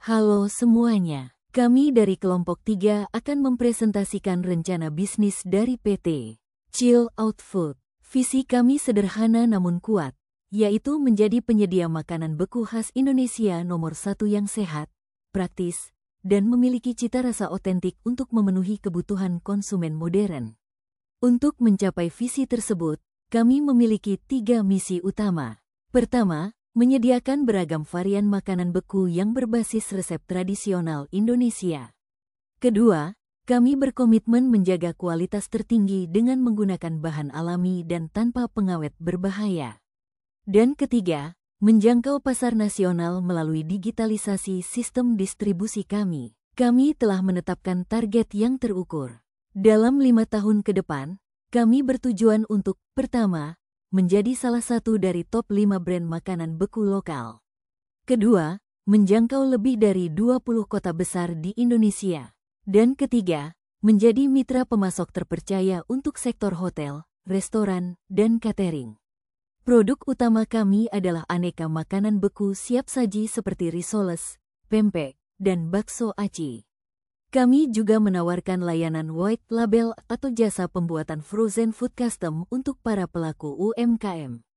Halo semuanya, kami dari kelompok 3 akan mempresentasikan rencana bisnis dari PT Chill Out Food. Visi kami sederhana namun kuat, yaitu menjadi penyedia makanan beku khas Indonesia nomor 1 yang sehat, praktis, dan memiliki cita rasa otentik untuk memenuhi kebutuhan konsumen modern. Untuk mencapai visi tersebut, kami memiliki 3 misi utama. Pertama, menyediakan beragam varian makanan beku yang berbasis resep tradisional Indonesia. Kedua, kami berkomitmen menjaga kualitas tertinggi dengan menggunakan bahan alami dan tanpa pengawet berbahaya. Dan ketiga, menjangkau pasar nasional melalui digitalisasi sistem distribusi kami. Kami telah menetapkan target yang terukur. Dalam 5 tahun ke depan, kami bertujuan untuk, pertama, menjadi salah satu dari top 5 brand makanan beku lokal. Kedua, menjangkau lebih dari 20 kota besar di Indonesia. Dan ketiga, menjadi mitra pemasok terpercaya untuk sektor hotel, restoran, dan catering. Produk utama kami adalah aneka makanan beku siap saji seperti risoles, pempek, dan bakso aci. Kami juga menawarkan layanan white label atau jasa pembuatan frozen food custom untuk para pelaku UMKM.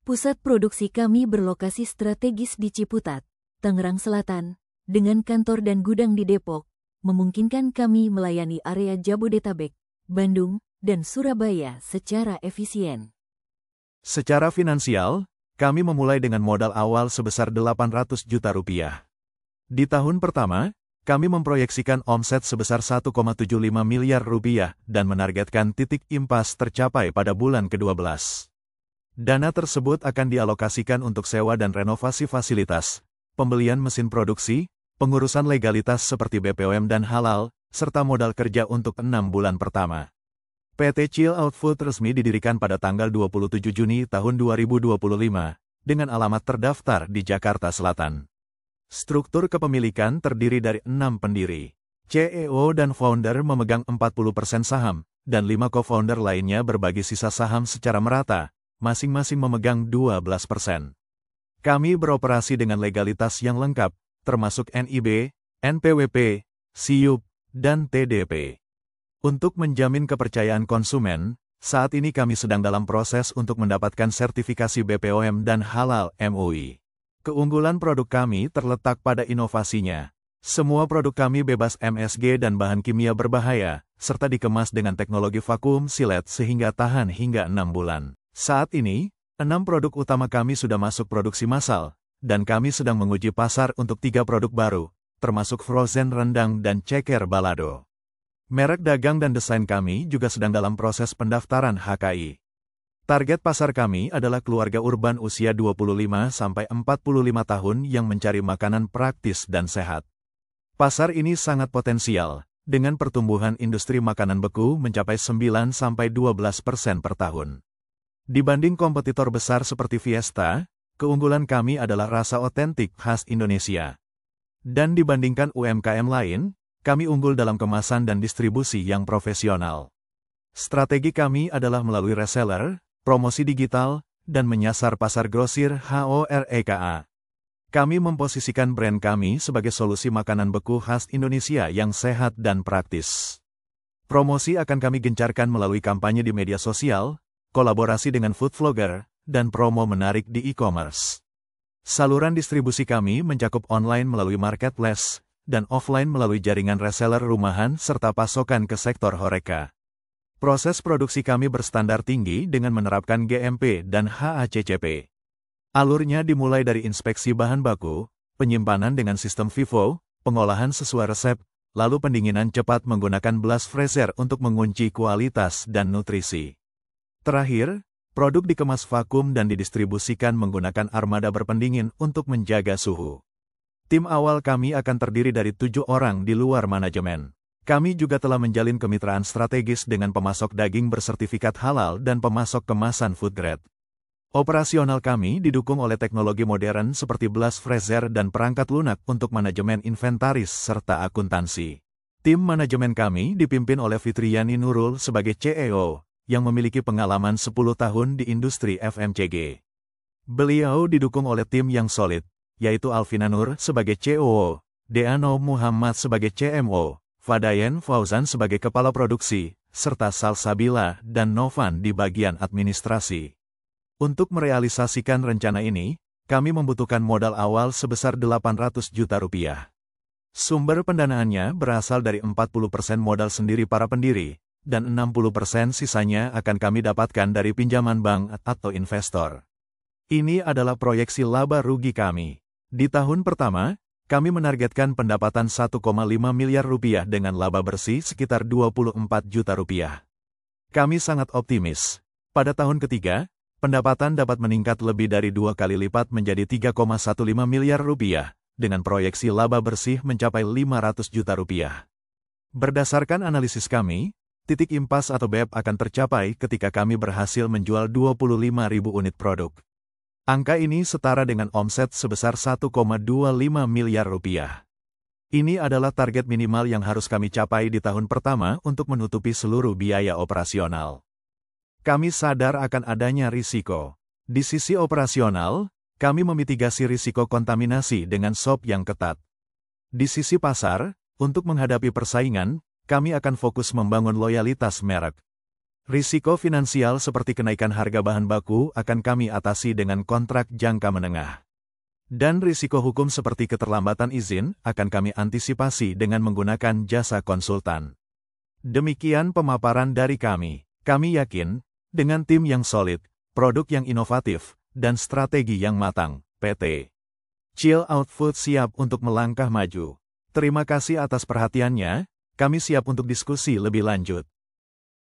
Pusat produksi kami berlokasi strategis di Ciputat, Tangerang Selatan, dengan kantor dan gudang di Depok, memungkinkan kami melayani area Jabodetabek, Bandung, dan Surabaya secara efisien. Secara finansial, kami memulai dengan modal awal sebesar 800 juta rupiah. Di tahun pertama, kami memproyeksikan omset sebesar 1,75 miliar rupiah dan menargetkan titik impas tercapai pada bulan ke-12. Dana tersebut akan dialokasikan untuk sewa dan renovasi fasilitas, pembelian mesin produksi, pengurusan legalitas seperti BPOM dan halal, serta modal kerja untuk 6 bulan pertama. PT Chill Out Food resmi didirikan pada tanggal 27 Juni tahun 2025, dengan alamat terdaftar di Jakarta Selatan. Struktur kepemilikan terdiri dari 6 pendiri. CEO dan founder memegang 40% saham, dan 5 co-founder lainnya berbagi sisa saham secara merata, masing-masing memegang 12%. Kami beroperasi dengan legalitas yang lengkap, termasuk NIB, NPWP, SIUP, dan TDP. Untuk menjamin kepercayaan konsumen, saat ini kami sedang dalam proses untuk mendapatkan sertifikasi BPOM dan halal MUI. Keunggulan produk kami terletak pada inovasinya. Semua produk kami bebas MSG dan bahan kimia berbahaya, serta dikemas dengan teknologi vakum silet sehingga tahan hingga 6 bulan. Saat ini, 6 produk utama kami sudah masuk produksi massal, dan kami sedang menguji pasar untuk 3 produk baru, termasuk frozen rendang dan ceker balado. Merek dagang dan desain kami juga sedang dalam proses pendaftaran HKI. Target pasar kami adalah keluarga urban usia 25-45 tahun yang mencari makanan praktis dan sehat. Pasar ini sangat potensial, dengan pertumbuhan industri makanan beku mencapai 9-12% per tahun. Dibanding kompetitor besar seperti Fiesta, keunggulan kami adalah rasa otentik khas Indonesia. Dan dibandingkan UMKM lain, kami unggul dalam kemasan dan distribusi yang profesional. Strategi kami adalah melalui reseller, promosi digital, dan menyasar pasar grosir HOREKA. Kami memposisikan brand kami sebagai solusi makanan beku khas Indonesia yang sehat dan praktis. Promosi akan kami gencarkan melalui kampanye di media sosial, kolaborasi dengan food vlogger, dan promo menarik di e-commerce. Saluran distribusi kami mencakup online melalui marketplace, dan offline melalui jaringan reseller rumahan serta pasokan ke sektor HOREKA. Proses produksi kami berstandar tinggi dengan menerapkan GMP dan HACCP. Alurnya dimulai dari inspeksi bahan baku, penyimpanan dengan sistem FIFO, pengolahan sesuai resep, lalu pendinginan cepat menggunakan blast freezer untuk mengunci kualitas dan nutrisi. Terakhir, produk dikemas vakum dan didistribusikan menggunakan armada berpendingin untuk menjaga suhu. Tim awal kami akan terdiri dari 7 orang di luar manajemen. Kami juga telah menjalin kemitraan strategis dengan pemasok daging bersertifikat halal dan pemasok kemasan food grade. Operasional kami didukung oleh teknologi modern seperti blast freezer dan perangkat lunak untuk manajemen inventaris serta akuntansi. Tim manajemen kami dipimpin oleh Fitriani Nurul sebagai CEO, yang memiliki pengalaman 10 tahun di industri FMCG. Beliau didukung oleh tim yang solid, yaitu Alvina Nur sebagai COO, Deano Muhammad sebagai CMO, Fadayen Fauzan sebagai Kepala Produksi, serta Salsabila dan Novan di bagian administrasi. Untuk merealisasikan rencana ini, kami membutuhkan modal awal sebesar 800 juta rupiah. Sumber pendanaannya berasal dari 40% modal sendiri para pendiri, dan 60% sisanya akan kami dapatkan dari pinjaman bank atau investor. Ini adalah proyeksi laba rugi kami. Di tahun pertama, kami menargetkan pendapatan 1,5 miliar rupiah dengan laba bersih sekitar 24 juta rupiah. Kami sangat optimis. Pada tahun ketiga, pendapatan dapat meningkat lebih dari 2 kali lipat menjadi 3,15 miliar rupiah, dengan proyeksi laba bersih mencapai 500 juta rupiah. Berdasarkan analisis kami, titik impas atau BEP akan tercapai ketika kami berhasil menjual 25.000 unit produk. Angka ini setara dengan omset sebesar 1,25 miliar rupiah. Ini adalah target minimal yang harus kami capai di tahun pertama untuk menutupi seluruh biaya operasional. Kami sadar akan adanya risiko. Di sisi operasional, kami memitigasi risiko kontaminasi dengan SOP yang ketat. Di sisi pasar, untuk menghadapi persaingan, kami akan fokus membangun loyalitas merek. Risiko finansial seperti kenaikan harga bahan baku akan kami atasi dengan kontrak jangka menengah. Dan risiko hukum seperti keterlambatan izin akan kami antisipasi dengan menggunakan jasa konsultan. Demikian pemaparan dari kami. Kami yakin, dengan tim yang solid, produk yang inovatif, dan strategi yang matang, PT Chill Out Food siap untuk melangkah maju. Terima kasih atas perhatiannya, kami siap untuk diskusi lebih lanjut.